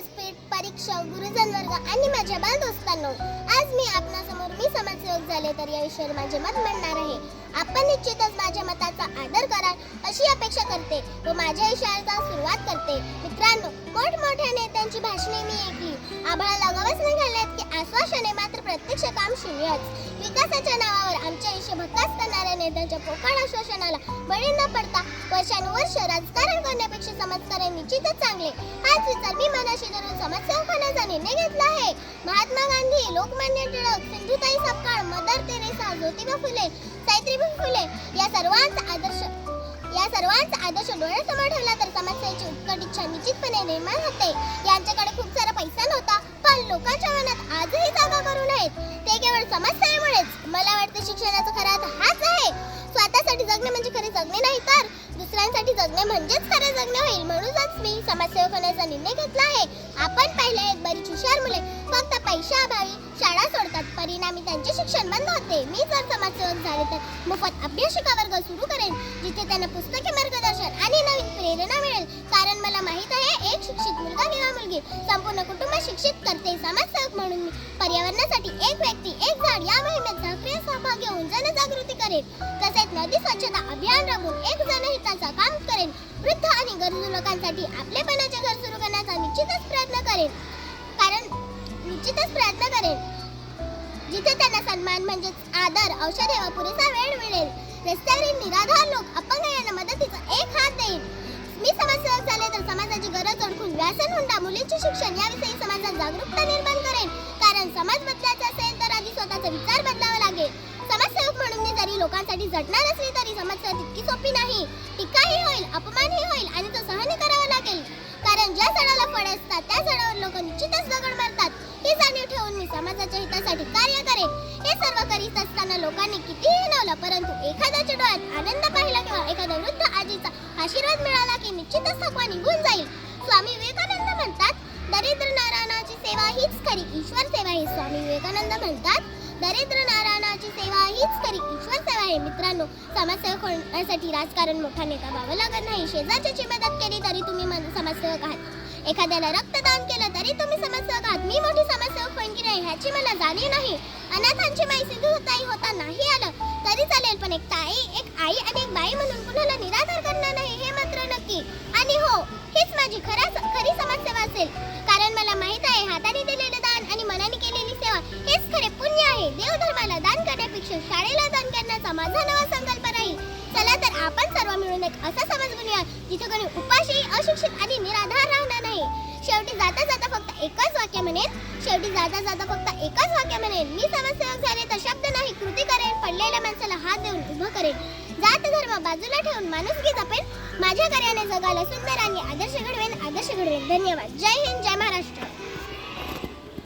व्यासपीठ, परीक्षक, गुरुजन वर्ग आणि माझ्या बालदोस्तांनो, आज मी आपणासमोर समाजसेवक झाले तर या विषयावर माझे मत मांडणार आहे. आपण निश्चितच माझ्या मताचा आदर कराल अशी अपेक्षा करते व माझ्या विषयाचा सुरुवात करते. मित्रांनो, मोठमोठ्या नेत्यांची भाषणे मी ऐकली. आभाळाला गवस निघाल्यात की आश्वासने, मात्र प्रत्यक्ष काम शून्यच. विकासाच्या नावावर आमच्या आयुष्य भकास करणाऱ्या नेत्यांच्या पोकळ आश्वासनाला बळी न पडता वर्षानुवर्ष राजकारण करण्यापेक्षा समाजकारण निश्चितच चांगले. हाच विचार मी मनाशी धरून समाजसेवक होण्याचा निर्णय घेतला आहे. महात्मा गांधी, लोकमान्य टिळक, सिंधुताई सपकाळ, मदर तेरेसा, ज्योतिबा फुले, सावित्रीबाई फुले या सर्वांचा आदर्श डोळ्यासमोर ठेवला तर समाजसेवेची उत्कट इच्छा निश्चितपणे निर्माण होते. यांच्याकडे खूप सारा पैसा नव्हता, पण लोकांच्या मनात आजही जागा करून आहेत ते केवळ समाजसेवेमुळेच. मला वाटते शिक्षणाचा खरा अर्थ हाच आहे. स्वतःसाठी जगणे म्हणजे खरे जगणे नाही, तर दुसऱ्यांसाठी जगणे म्हणजेच खरे जगणे होईल. म्हणूनच मी समाजसेवक होण्याचा निर्णय घेतला आहे. आपण पाहिले आहेत, बरीच हुशार मुले फक्त पैशाअभावी शाळा सोडतात, परिणामी त्यांचे शिक्षण बंद होते. मी जर समाजसेवक झाले तर मोफत अभ्यासिका वर्ग सुरू करेन, जिथे त्यांना पुस्तकी मार्गदर्शन आणि नवीन प्रेरणा मिळेल. कारण मला माहित आहे, एक शिक्षित मुलगा किंवा मुलगी संपूर्ण कुटुंब शिक्षित करते. समाजसेवक म्हणून मी पर्यावरणासाठी एक व्यक्ती एक झाड या मोहिमेत सक्रिय सहभाग घेऊन जनजागृती करेन. तसेच नदी स्वच्छता अभियान राबवून एक जनहिताचा काम करेन. वृद्ध आणि गरजू लोकांसाठी आपलेपणाचे घर सुरू करण्याचा निश्चितच प्रयत्न करेन. जिथे त्यांना सन्मान म्हणजेच आदर, औषधे व पुरेसा वेळ मिळेल. रस्त्यावरील निराधार लोक, अपंग यांना मदतीचा एक हात देईन. मी समाजसेवक झाले तर समाजाची गरज ओळखून व्यसन, हुंडा, मुलींचे शिक्षण याविषयी समाजात जागरूकता निर्माण करेन. कारण समाज बदलायचा असेल तर आधी स्वतःचा विचार बदलावा लागेल. समाजसेवक म्हणून मी जरी लोकांसाठी झटणार असली तरी समाजसेवा तितकी सोपी नाही. टीकाही होईल, अपमानही होईल आणि तो सहन करावा लागेल. कारण ज्या झाडाला फळे असतात त्या झाडावर लोक निश्चितच दगड मारतात. ही जाणीव ठेवून मी समाजाच्या हितासाठी कार्य करेन. हे सर्व करीत असताना लोकांनी कितीही हिणवलं, परंतु एखाद्याच्या डोळ्यात आनंद पाहिला किंवा एखाद्या वृद्ध आजीचा आशीर्वाद मिळाला की निश्चितच थकवा निघून जाईल. स्वामी विवेकानंद म्हणतात, दरिद्र नारायणाची सेवा हीच खरी ईश्वर सेवा आहे. स्वामी विवेकानंद म्हणतात, दरिद्र नारायणाची सेवा हीच खरी ईश्वर सेवा आहे. मित्रांनो, समाजसेवक होण्यासाठी राजकारण मोठा नेता व्हावं लागत नाही. शेजारच्याची मदत केली तरी तुम्ही समाजसेवक आहात. एखाद्याला रक्तदान केलं तरी तुम्ही समाजसेवक आहात. मी मोठी समाजसेवक होईन की नाही ह्याची मला जाणीव नाही. अनाथांची माई सिंधुताई होता नाही आलं तरी चालेल, पण एक आई आणि एक बाई म्हणून कुणाला निराधार करणार नाही हे मात्र नक्की. आणि हो, हीच माझी खरी समाजसेवा असेल. कारण मला माहित आहे, हाताने दिलेले दान आणि मनाने केलेली सेवा हेच खरे पुण्य आहे. देवधर्माला दान करण्यापेक्षा शाळेला दान करण्याचा माझा नवा संकल्प राहील. चला तर आपण सर्व मिळून एक असा समाज बनवूया जिथे कोणी उपाशी, अशिक्षित आणि निराधार राहणार नाही. शेवटी जाता जाता फक्त एकच वाक्य म्हणेन, मी समाजसेवक झाले तर शब्द नाही कृती करेन. पडलेल्या माणसाला हात देऊन उभं करेन. जात धर्म बाजूला ठेवून माणुसकी जपेन. माझ्या कार्याने जगाला सुंदर आणि आदर्श घडवेन. धन्यवाद. जय हिंद, जय महाराष्ट्र.